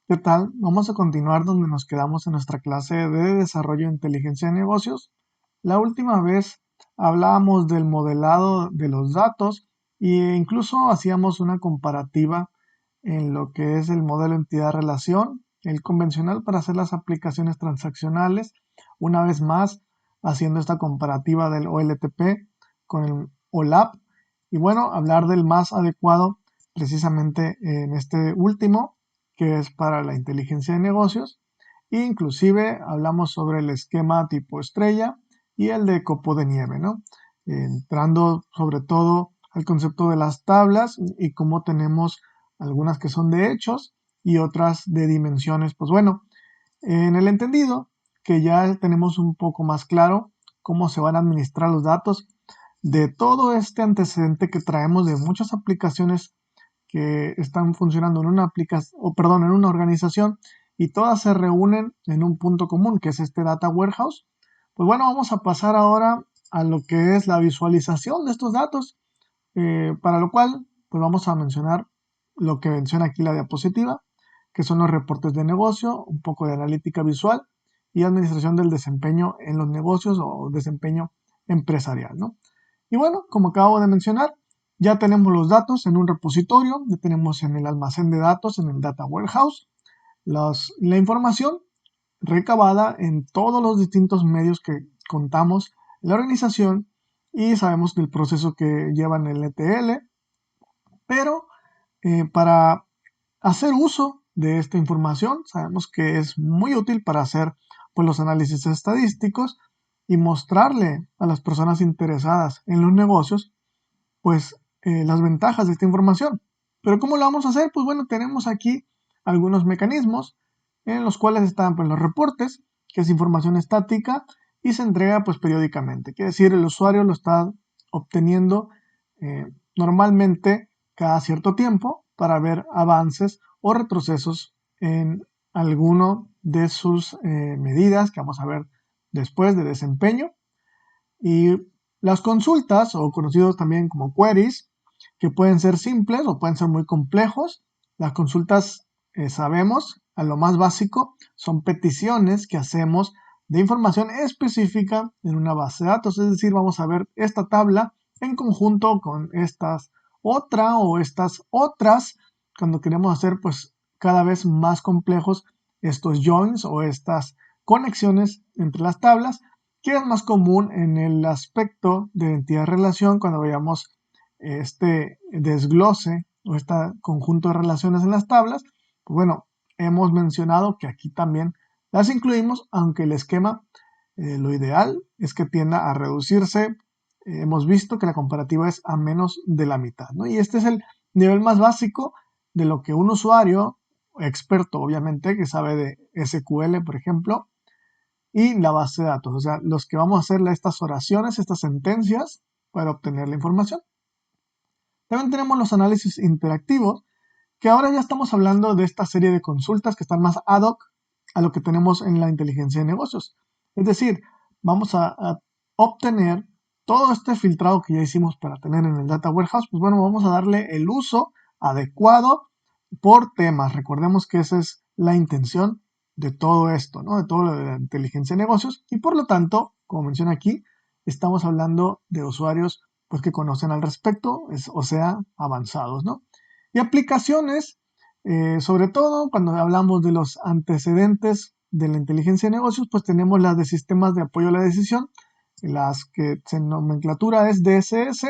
¿Qué tal? Vamos a continuar donde nos quedamos en nuestra clase de desarrollo de inteligencia de negocios. La última vez hablábamos del modelado de los datos e incluso hacíamos una comparativa en lo que es el modelo entidad-relación, el convencional para hacer las aplicaciones transaccionales, una vez más haciendo esta comparativa del OLTP con el OLAP y bueno, hablar del más adecuado precisamente en este último que es para la inteligencia de negocios. E inclusive hablamos sobre el esquema tipo estrella y el de copo de nieve, ¿no? Entrando sobre todo al concepto de las tablas y cómo tenemos algunas que son de hechos y otras de dimensiones. Pues bueno, en el entendido que ya tenemos un poco más claro cómo se van a administrar los datos de todo este antecedente que traemos de muchas aplicaciones que están funcionando en una aplicación, o perdón, en una organización y todas se reúnen en un punto común, que es este data warehouse. Pues bueno, vamos a pasar ahora a lo que es la visualización de estos datos, para lo cual pues vamos a mencionar lo que menciona aquí la diapositiva, que son los reportes de negocio, un poco de analítica visual y administración del desempeño en los negocios o desempeño empresarial, ¿no? Y bueno, como acabo de mencionar, ya tenemos los datos en un repositorio, ya tenemos en el almacén de datos, en el data warehouse, la información recabada en todos los distintos medios que contamos en la organización y sabemos del proceso que llevan el ETL, pero para hacer uso de esta información sabemos que es muy útil para hacer pues, los análisis estadísticos y mostrarle a las personas interesadas en los negocios pues las ventajas de esta información. Pero ¿cómo lo vamos a hacer? Pues bueno, tenemos aquí algunos mecanismos en los cuales están pues, los reportes, que es información estática y se entrega pues periódicamente. Quiere decir, el usuario lo está obteniendo normalmente cada cierto tiempo para ver avances o retrocesos en alguno de sus medidas que vamos a ver después de desempeño. Y las consultas, o conocidos también como queries, que pueden ser simples o pueden ser muy complejos. Las consultas, sabemos, a lo más básico, son peticiones que hacemos de información específica en una base de datos. Es decir, vamos a ver esta tabla en conjunto con estas otra o estas otras, cuando queremos hacer pues cada vez más complejos estos joins o estas conexiones entre las tablas, que es más común en el aspecto de entidad-relación cuando veamos este desglose o este conjunto de relaciones en las tablas. Pues bueno, hemos mencionado que aquí también las incluimos, aunque el esquema, lo ideal es que tienda a reducirse. Hemos visto que la comparativa es a menos de la mitad, ¿no? Y este es el nivel más básico de lo que un usuario experto, obviamente, que sabe de SQL, por ejemplo, y la base de datos, o sea, los que vamos a hacerle estas oraciones, estas sentencias para obtener la información. También tenemos los análisis interactivos, que ahora ya estamos hablando de esta serie de consultas que están más ad hoc a lo que tenemos en la inteligencia de negocios. Es decir, vamos a obtener todo este filtrado que ya hicimos para tener en el Data Warehouse, pues bueno, vamos a darle el uso adecuado por temas. Recordemos que esa es la intención de todo esto, ¿no? De todo lo de la inteligencia de negocios y por lo tanto, como menciona aquí, estamos hablando de usuarios pues que conocen al respecto, o sea, avanzados, ¿no? Y aplicaciones, sobre todo cuando hablamos de los antecedentes de la inteligencia de negocios, pues tenemos las de sistemas de apoyo a la decisión, las que en nomenclatura es DSS,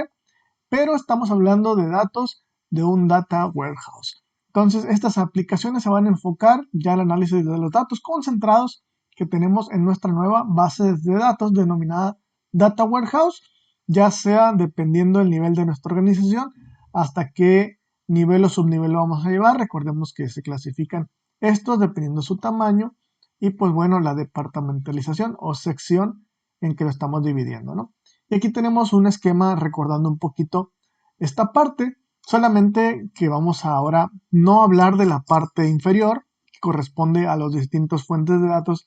pero estamos hablando de datos de un data warehouse. Entonces, estas aplicaciones se van a enfocar ya al análisis de los datos concentrados que tenemos en nuestra nueva base de datos denominada Data Warehouse, ya sea dependiendo del nivel de nuestra organización, hasta qué nivel o subnivel lo vamos a llevar. Recordemos que se clasifican estos dependiendo de su tamaño y pues bueno, la departamentalización o sección en que lo estamos dividiendo, ¿no? Y aquí tenemos un esquema recordando un poquito esta parte, solamente que vamos a ahora no hablar de la parte inferior, que corresponde a los distintos fuentes de datos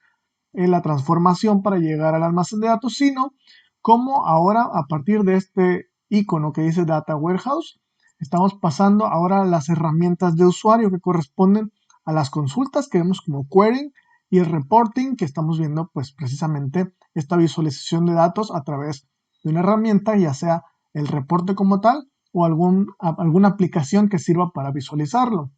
en la transformación para llegar al almacén de datos, sino cómo ahora a partir de este icono que dice Data Warehouse, estamos pasando ahora a las herramientas de usuario que corresponden a las consultas que vemos como querying y el reporting, que estamos viendo pues precisamente esta visualización de datos a través de una herramienta, ya sea el reporte como tal o alguna aplicación que sirva para visualizarlo.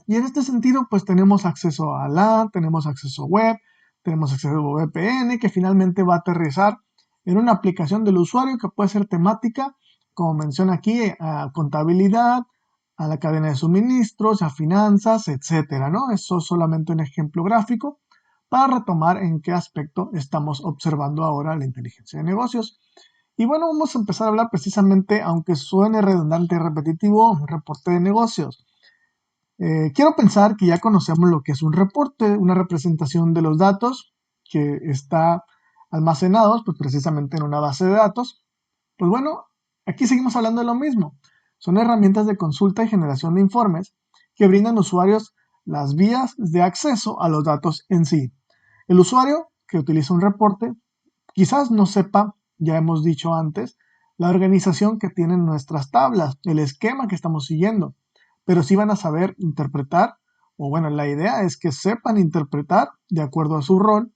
Y en este sentido, pues tenemos acceso a LAN, tenemos acceso a web, tenemos acceso a VPN, que finalmente va a aterrizar en una aplicación del usuario que puede ser temática, como menciona aquí, a contabilidad, a la cadena de suministros, a finanzas, etcétera, ¿no? Eso es solamente un ejemplo gráfico para retomar en qué aspecto estamos observando ahora la inteligencia de negocios. Y bueno, vamos a empezar a hablar precisamente, aunque suene redundante y repetitivo, un reporte de negocios. Quiero pensar que ya conocemos lo que es un reporte, una representación de los datos que está almacenados pues precisamente en una base de datos. Pues bueno, aquí seguimos hablando de lo mismo. Son herramientas de consulta y generación de informes que brindan a usuarios las vías de acceso a los datos en sí. El usuario que utiliza un reporte quizás no sepa, ya hemos dicho antes, la organización que tienen nuestras tablas, el esquema que estamos siguiendo, pero sí van a saber interpretar, o bueno, la idea es que sepan interpretar de acuerdo a su rol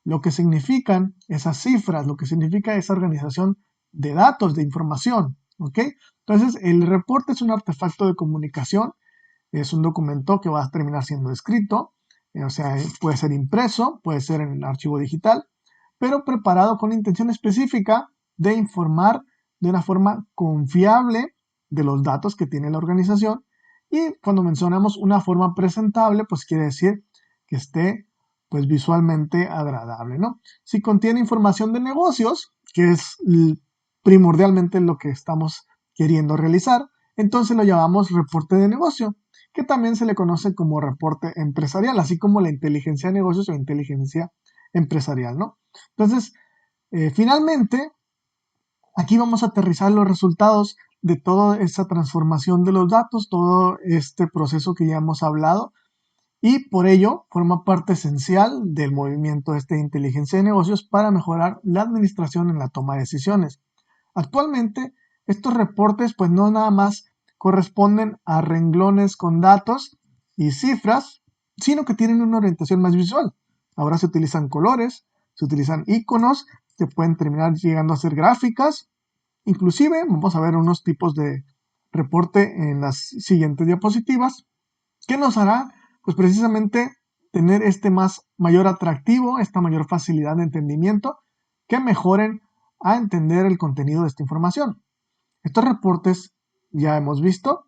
lo que significan esas cifras, lo que significa esa organización de datos, de información, ¿ok? Entonces, el reporte es un artefacto de comunicación, es un documento que va a terminar siendo escrito, o sea, puede ser impreso, puede ser en el archivo digital, pero preparado con la intención específica de informar de una forma confiable de los datos que tiene la organización. Y cuando mencionamos una forma presentable, pues quiere decir que esté pues visualmente agradable, ¿no? Si contiene información de negocios, que es primordialmente lo que estamos queriendo realizar, entonces lo llamamos reporte de negocio, que también se le conoce como reporte empresarial, así como la inteligencia de negocios o inteligencia empresarial, ¿no? Entonces, finalmente, aquí vamos a aterrizar los resultados de toda esa transformación de los datos, todo este proceso que ya hemos hablado, y por ello forma parte esencial del movimiento de inteligencia de negocios para mejorar la administración en la toma de decisiones. Actualmente, estos reportes pues no nada más corresponden a renglones con datos y cifras, sino que tienen una orientación más visual. Ahora se utilizan colores, se utilizan iconos que pueden terminar llegando a ser gráficas. Inclusive vamos a ver unos tipos de reporte en las siguientes diapositivas que nos hará pues precisamente tener mayor atractivo, esta mayor facilidad de entendimiento que mejoren a entender el contenido de esta información. Estos reportes, ya hemos visto,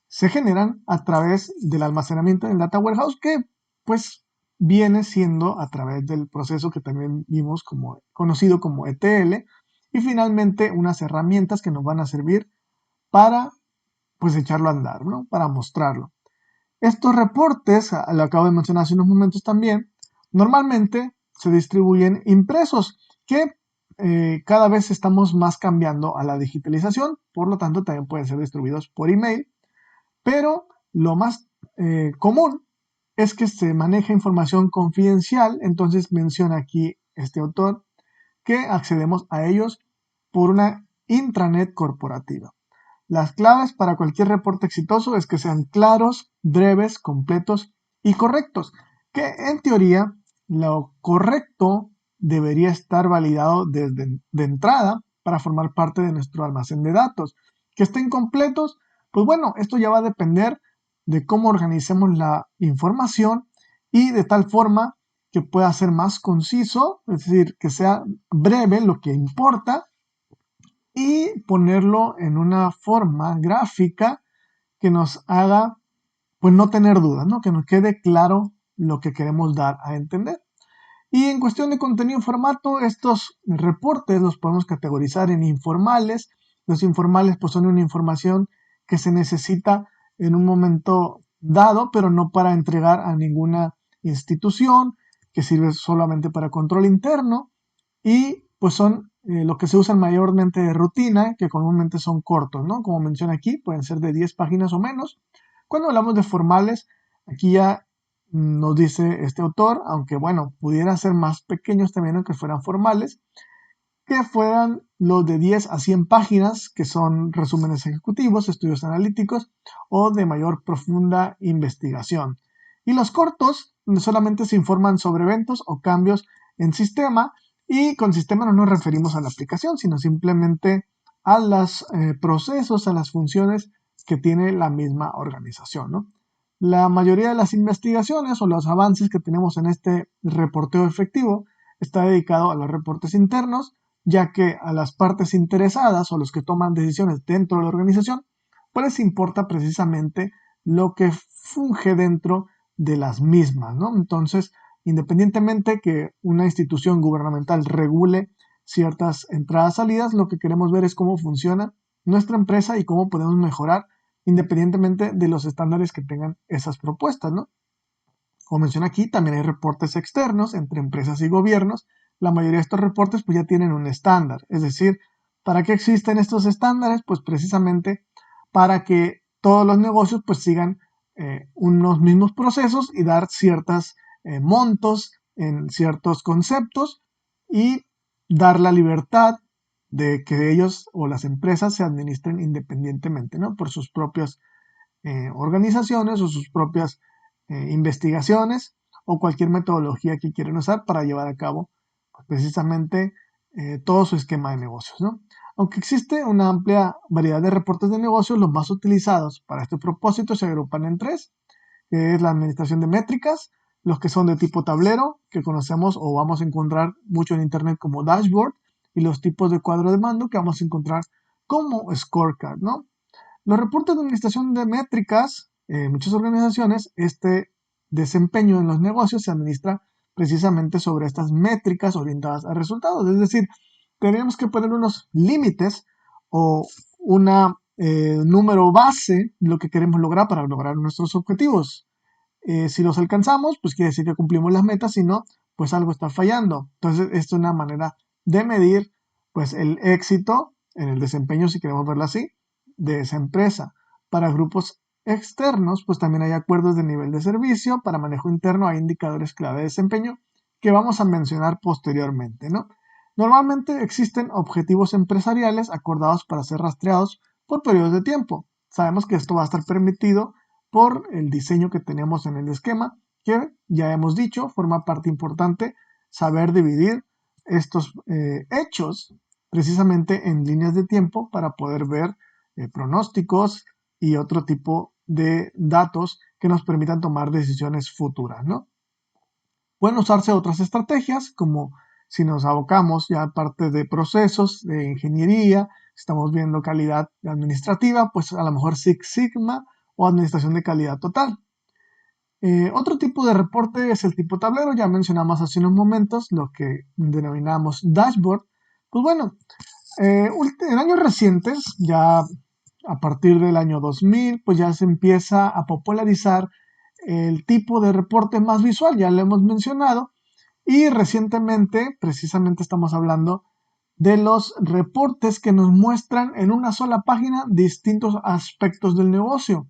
se generan a través del almacenamiento en el Data Warehouse, que pues viene siendo a través del proceso que también vimos como conocido como ETL, y finalmente unas herramientas que nos van a servir para pues echarlo a andar, ¿no? Para mostrarlo. Estos reportes, lo acabo de mencionar hace unos momentos también, normalmente se distribuyen impresos, que cada vez estamos más cambiando a la digitalización, por lo tanto también pueden ser distribuidos por email, pero lo más común es que se maneja información confidencial, entonces menciona aquí este autor que accedemos a ellos por una intranet corporativa. Las claves para cualquier reporte exitoso es que sean claros, breves, completos y correctos, que en teoría lo correcto debería estar validado desde de entrada para formar parte de nuestro almacén de datos. Que estén completos, pues bueno, esto ya va a depender de cómo organicemos la información y de tal forma que pueda ser más conciso, es decir, que sea breve lo que importa y ponerlo en una forma gráfica que nos haga pues no tener dudas, ¿no? Que nos quede claro lo que queremos dar a entender. Y en cuestión de contenido y formato, estos reportes los podemos categorizar en informales. Los informales pues son una información que se necesita en un momento dado, pero no para entregar a ninguna institución, que sirve solamente para control interno, y pues son lo que se usan mayormente de rutina, que comúnmente son cortos, ¿no? Como menciona aquí, pueden ser de 10 páginas o menos. Cuando hablamos de formales, aquí ya nos dice este autor, aunque bueno, pudiera ser más pequeños también, aunque fueran formales, que fueran los de 10 a 100 páginas, que son resúmenes ejecutivos, estudios analíticos o de mayor profunda investigación. Y los cortos solamente se informan sobre eventos o cambios en sistema, y con sistema no nos referimos a la aplicación, sino simplemente a los procesos, a las funciones que tiene la misma organización, ¿no? La mayoría de las investigaciones o los avances que tenemos en este reporteo efectivo está dedicado a los reportes internos, ya que a las partes interesadas o los que toman decisiones dentro de la organización, pues les importa precisamente lo que funge dentro de las mismas, ¿no? Entonces, independientemente que una institución gubernamental regule ciertas entradas-salidas, lo que queremos ver es cómo funciona nuestra empresa y cómo podemos mejorar independientemente de los estándares que tengan esas propuestas, ¿no? Como menciona aquí, también hay reportes externos entre empresas y gobiernos. La mayoría de estos reportes pues ya tienen un estándar. Es decir, ¿para qué existen estos estándares? Pues precisamente para que todos los negocios pues sigan unos mismos procesos y dar ciertos montos en ciertos conceptos y dar la libertad de que ellos o las empresas se administren independientemente, ¿no? Por sus propias organizaciones o sus propias investigaciones o cualquier metodología que quieran usar para llevar a cabo pues, precisamente todo su esquema de negocios, ¿no? Aunque existe una amplia variedad de reportes de negocios, los más utilizados para este propósito se agrupan en tres, que es la administración de métricas, los que son de tipo tablero, que conocemos o vamos a encontrar mucho en Internet como dashboard, y los tipos de cuadro de mando que vamos a encontrar como scorecard, ¿no? Los reportes de administración de métricas, en muchas organizaciones, este desempeño en los negocios se administra precisamente sobre estas métricas orientadas a resultados. Es decir, tenemos que poner unos límites o un número base de lo que queremos lograr para lograr nuestros objetivos. Si los alcanzamos, pues quiere decir que cumplimos las metas, si no, pues algo está fallando. Entonces, esto es una manera de medir pues el éxito en el desempeño, si queremos verlo así, de esa empresa. Para grupos externos, pues también hay acuerdos de nivel de servicio. Para manejo interno hay indicadores clave de desempeño que vamos a mencionar posteriormente, ¿no? Normalmente existen objetivos empresariales acordados para ser rastreados por periodos de tiempo. Sabemos que esto va a estar permitido por el diseño que tenemos en el esquema, que ya hemos dicho, forma parte importante saber dividir estos hechos precisamente en líneas de tiempo para poder ver pronósticos y otro tipo de datos que nos permitan tomar decisiones futuras, ¿no? Pueden usarse otras estrategias, como si nos abocamos ya a parte de procesos, de ingeniería, estamos viendo calidad administrativa, pues a lo mejor Six Sigma o administración de calidad total. Otro tipo de reporte es el tipo tablero, ya mencionamos hace unos momentos lo que denominamos dashboard. Pues bueno, en años recientes, ya a partir del año 2000, pues ya se empieza a popularizar el tipo de reporte más visual, ya lo hemos mencionado, y recientemente, precisamente estamos hablando de los reportes que nos muestran en una sola página distintos aspectos del negocio,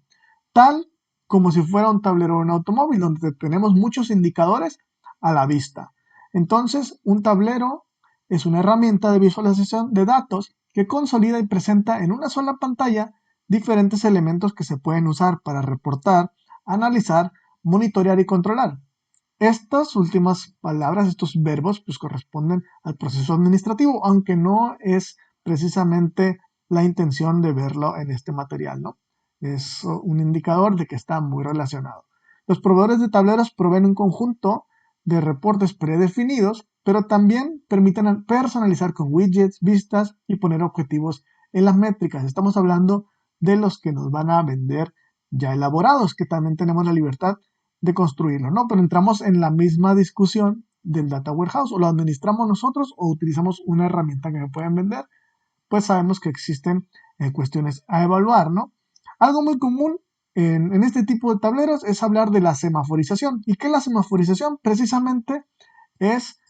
tal como si fuera un tablero de un automóvil, donde tenemos muchos indicadores a la vista. Entonces, un tablero es una herramienta de visualización de datos que consolida y presenta en una sola pantalla diferentes elementos que se pueden usar para reportar, analizar, monitorear y controlar. Estas últimas palabras, estos verbos, pues corresponden al proceso administrativo, aunque no es precisamente la intención de verlo en este material, ¿no? Es un indicador de que está muy relacionado. Los proveedores de tableros proveen un conjunto de reportes predefinidos, pero también permiten personalizar con widgets, vistas y poner objetivos en las métricas. Estamos hablando de los que nos van a vender ya elaborados, que también tenemos la libertad de construirlo, ¿no? Pero entramos en la misma discusión del data warehouse, o lo administramos nosotros o utilizamos una herramienta que me pueden vender, pues sabemos que existen cuestiones a evaluar, ¿no? Algo muy común en este tipo de tableros es hablar de la semaforización. ¿Y qué es la semaforización? Precisamente es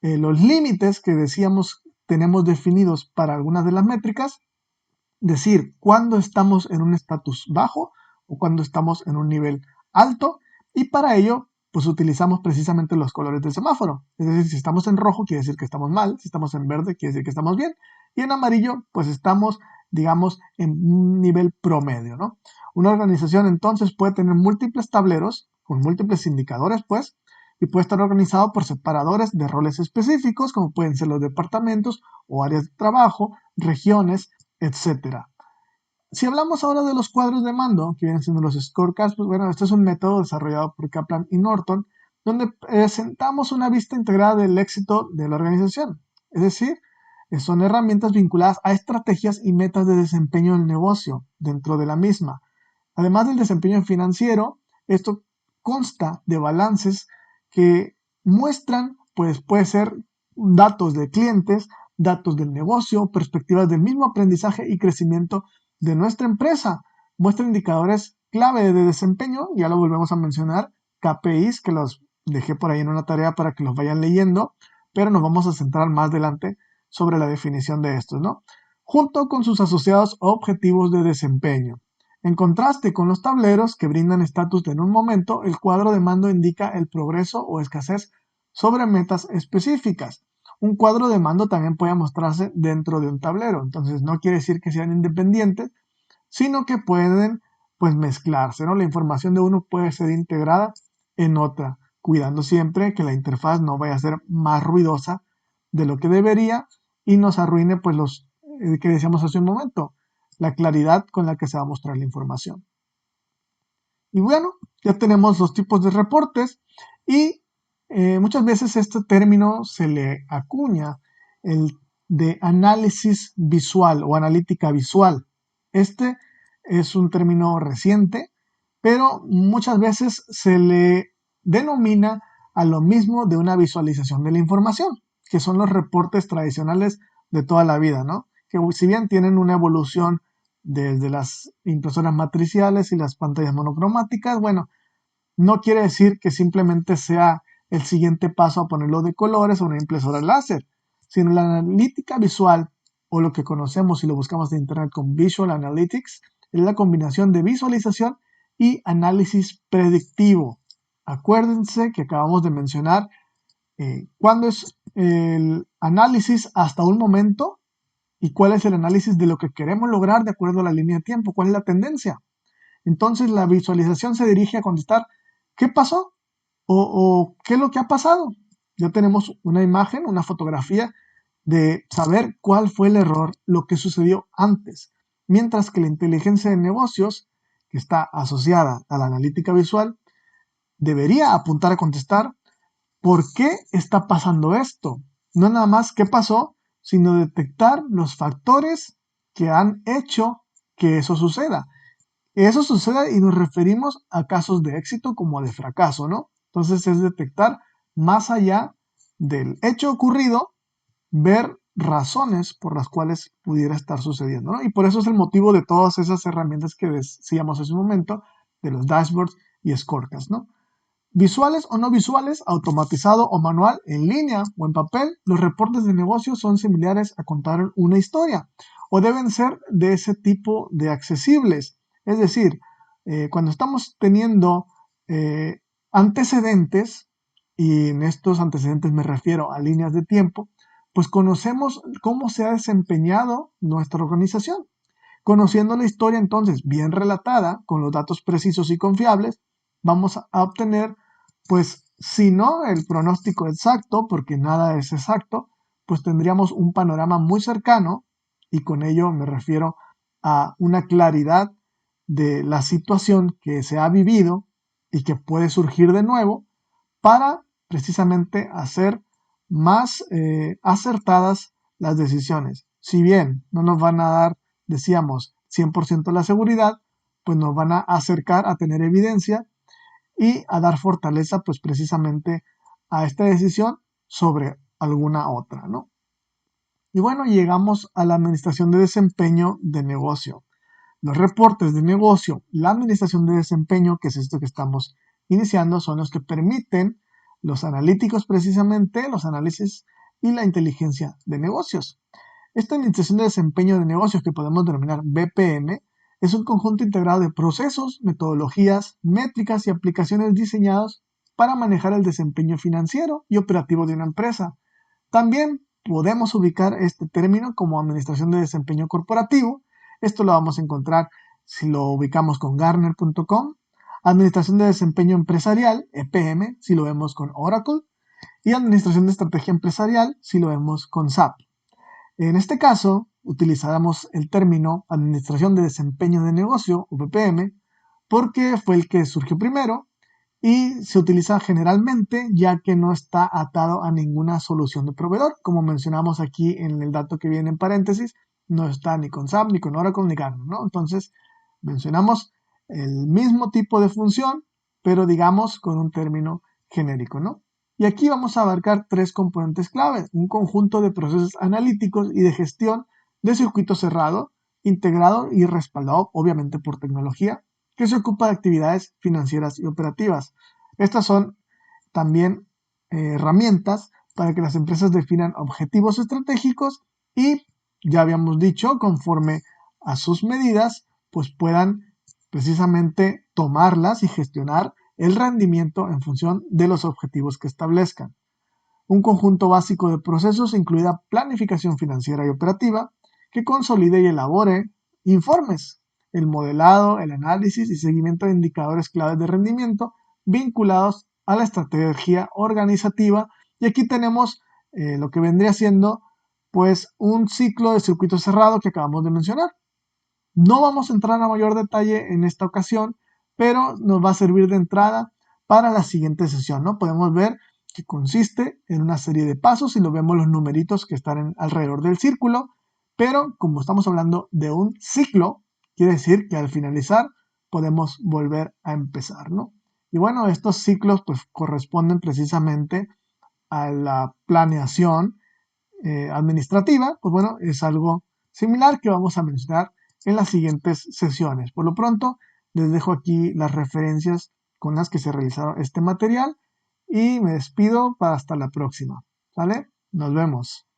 los límites que decíamos tenemos definidos para algunas de las métricas, decir cuándo estamos en un estatus bajo o cuándo estamos en un nivel alto, y para ello pues utilizamos precisamente los colores del semáforo. Es decir, si estamos en rojo quiere decir que estamos mal, si estamos en verde quiere decir que estamos bien, y en amarillo pues estamos, digamos, en un nivel promedio, ¿no? Una organización entonces puede tener múltiples tableros con múltiples indicadores, pues, y puede estar organizado por separadores de roles específicos, como pueden ser los departamentos o áreas de trabajo, regiones, etcétera. Si hablamos ahora de los cuadros de mando, que vienen siendo los scorecards, pues bueno, este es un método desarrollado por Kaplan y Norton, donde presentamos una vista integrada del éxito de la organización. Es decir, son herramientas vinculadas a estrategias y metas de desempeño del negocio dentro de la misma. Además del desempeño financiero, esto consta de balances que muestran, pues puede ser datos de clientes, datos del negocio, perspectivas del mismo aprendizaje y crecimiento de nuestra empresa. Muestra indicadores clave de desempeño, ya lo volvemos a mencionar, KPIs, que los dejé por ahí en una tarea para que los vayan leyendo, pero nos vamos a centrar más adelante sobre la definición de estos, ¿no? Junto con sus asociados objetivos de desempeño. En contraste con los tableros que brindan estatus en un momento, el cuadro de mando indica el progreso o escasez sobre metas específicas. Un cuadro de mando también puede mostrarse dentro de un tablero, entonces no quiere decir que sean independientes, sino que pueden pues mezclarse, ¿no? La información de uno puede ser integrada en otra, cuidando siempre que la interfaz no vaya a ser más ruidosa de lo que debería y nos arruine pues los que decíamos hace un momento, la claridad con la que se va a mostrar la información. Y bueno, ya tenemos los tipos de reportes y muchas veces este término se le acuña el de análisis visual o analítica visual. Este es un término reciente, pero muchas veces se le denomina a lo mismo de una visualización de la información, que son los reportes tradicionales de toda la vida, ¿no? Que si bien tienen una evolución desde las impresoras matriciales y las pantallas monocromáticas, bueno, no quiere decir que simplemente sea el siguiente paso a ponerlo de colores o una impresora láser, sino la analítica visual o lo que conocemos si lo buscamos en internet con Visual Analytics es la combinación de visualización y análisis predictivo. Acuérdense que acabamos de mencionar cuándo es el análisis hasta un momento y cuál es el análisis de lo que queremos lograr de acuerdo a la línea de tiempo, cuál es la tendencia. Entonces la visualización se dirige a contestar qué pasó o qué es lo que ha pasado. Ya tenemos una imagen, una fotografía de saber cuál fue el error, lo que sucedió antes. Mientras que la inteligencia de negocios, que está asociada a la analítica visual, debería apuntar a contestar por qué está pasando esto. No nada más qué pasó, sino detectar los factores que han hecho que eso suceda. Eso sucede y nos referimos a casos de éxito como de fracaso, ¿no? Entonces es detectar más allá del hecho ocurrido, ver razones por las cuales pudiera estar sucediendo, ¿no? Y por eso es el motivo de todas esas herramientas que decíamos hace un momento, de los dashboards y scorecards, ¿no? Visuales o no visuales, automatizado o manual, en línea o en papel, los reportes de negocio son similares a contar una historia o deben ser de ese tipo de accesibles. Es decir, cuando estamos teniendo antecedentes, y en estos antecedentes me refiero a líneas de tiempo, pues conocemos cómo se ha desempeñado nuestra organización. Conociendo la historia entonces bien relatada, con los datos precisos y confiables, vamos a obtener, pues, si no el pronóstico exacto, porque nada es exacto, pues tendríamos un panorama muy cercano y con ello me refiero a una claridad de la situación que se ha vivido y que puede surgir de nuevo para precisamente hacer más acertadas las decisiones. Si bien no nos van a dar, decíamos, 100% la seguridad, pues nos van a acercar a tener evidencia y a dar fortaleza pues precisamente a esta decisión sobre alguna otra, ¿no? Y bueno, llegamos a la administración de desempeño de negocio. Los reportes de negocio, la administración de desempeño, que es esto que estamos iniciando, son los que permiten los analíticos precisamente, los análisis y la inteligencia de negocios. Esta administración de desempeño de negocios, que podemos denominar BPM, es un conjunto integrado de procesos, metodologías, métricas y aplicaciones diseñados para manejar el desempeño financiero y operativo de una empresa. También podemos ubicar este término como administración de desempeño corporativo. Esto lo vamos a encontrar si lo ubicamos con Gartner.com. Administración de desempeño empresarial, EPM, si lo vemos con Oracle, y administración de estrategia empresarial, si lo vemos con SAP. En este caso, utilizáramos el término Administración de Desempeño de Negocio, VPM, porque fue el que surgió primero y se utiliza generalmente ya que no está atado a ninguna solución de proveedor. Como mencionamos aquí en el dato que viene en paréntesis, no está ni con SAP, ni con Oracle, ni Gartner, ¿no? Entonces, mencionamos el mismo tipo de función, pero digamos con un término genérico, ¿no? Y aquí vamos a abarcar tres componentes claves, un conjunto de procesos analíticos y de gestión de circuito cerrado, integrado y respaldado obviamente por tecnología, que se ocupa de actividades financieras y operativas. Estas son también herramientas para que las empresas definan objetivos estratégicos y, ya habíamos dicho, conforme a sus medidas, pues puedan precisamente tomarlas y gestionar el rendimiento en función de los objetivos que establezcan. Un conjunto básico de procesos incluida planificación financiera y operativa que consolide y elabore informes, el modelado, el análisis y seguimiento de indicadores claves de rendimiento vinculados a la estrategia organizativa. Y aquí tenemos lo que vendría siendo pues un ciclo de circuito cerrado que acabamos de mencionar. No vamos a entrar a mayor detalle en esta ocasión, pero nos va a servir de entrada para la siguiente sesión, ¿no? Podemos ver que consiste en una serie de pasos y lo vemos los numeritos que están alrededor del círculo, pero como estamos hablando de un ciclo, quiere decir que al finalizar podemos volver a empezar, ¿no? Y bueno, estos ciclos pues corresponden precisamente a la planeación administrativa, pues bueno, es algo similar que vamos a mencionar en las siguientes sesiones. Por lo pronto, les dejo aquí las referencias con las que se realizaron este material y me despido para hasta la próxima. ¿Vale? Nos vemos.